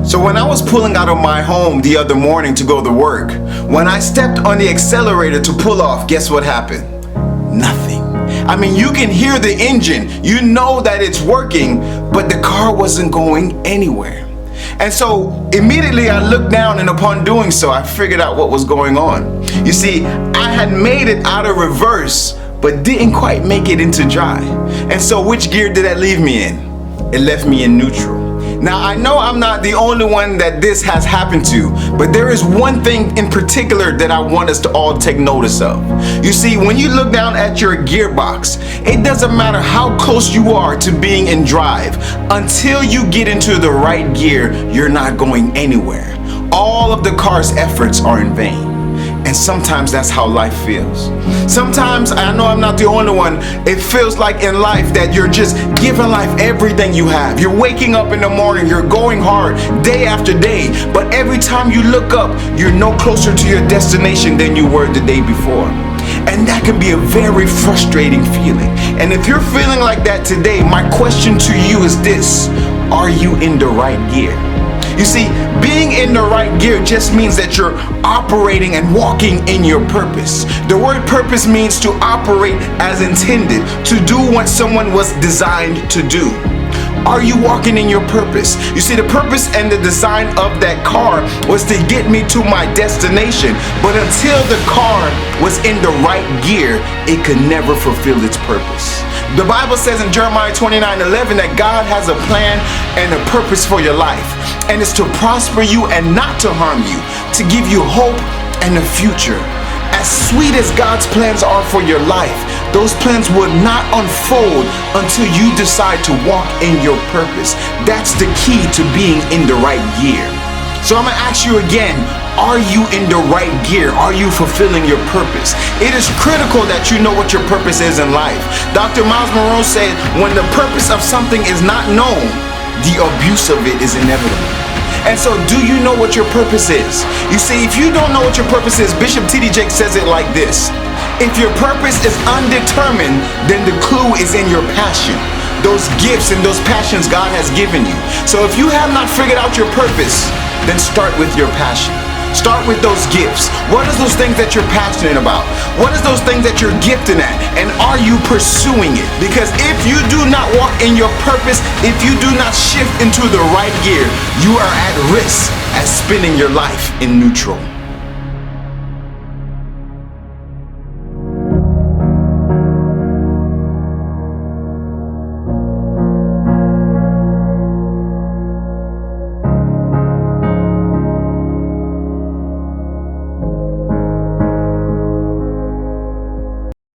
So when I was pulling out of my home the other morning to go to work, when I stepped on the accelerator to pull off, guess what happened? Nothing. I mean, you can hear the engine, you know that it's working, but the car wasn't going anywhere. And so immediately I looked down, and upon doing so, I figured out what was going on. You see, I had made it out of reverse, but didn't quite make it into drive. And so which gear did that leave me in? It left me in neutral. Now, I know I'm not the only one that this has happened to, but there is one thing in particular that I want us to all take notice of. You see, when you look down at your gearbox, it doesn't matter how close you are to being in drive. Until you get into the right gear, you're not going anywhere. All of the car's efforts are in vain. And sometimes that's how life feels. Sometimes, I know I'm not the only one, it feels like in life that you're just giving life everything you have. You're waking up in the morning, you're going hard day after day, but every time you look up, you're no closer to your destination than you were the day before. And that can be a very frustrating feeling. And if you're feeling like that today, my question to you is this: are you in the right gear? You see, being in the right gear just means that you're operating and walking in your purpose. The word purpose means to operate as intended, to do what someone was designed to do. Are you walking in your purpose? You see, the purpose and the design of that car was to get me to my destination, but until the car was in the right gear, it could never fulfill its purpose. The Bible says in Jeremiah 29:11 that God has a plan and a purpose for your life, and it's to prosper you and not to harm you, to give you hope and a future. As sweet as God's plans are for your life, those plans will not unfold until you decide to walk in your purpose. That's the key to being in the right gear. So I'm gonna ask you again, are you in the right gear? Are you fulfilling your purpose? It is critical that you know what your purpose is in life. Dr. Miles Monroe said, when the purpose of something is not known, the abuse of it is inevitable. And so, do you know what your purpose is? You see, if you don't know what your purpose is, Bishop T.D. Jakes says it like this: if your purpose is undetermined, then the clue is in your passion, those gifts and those passions God has given you. So if you have not figured out your purpose, then start with your passion. Start with those gifts. What are those things that you're passionate about? What are those things that you're gifted at? And are you pursuing it? Because if you do not walk in your purpose, if you do not shift into the right gear, you are at risk at spending your life in neutral.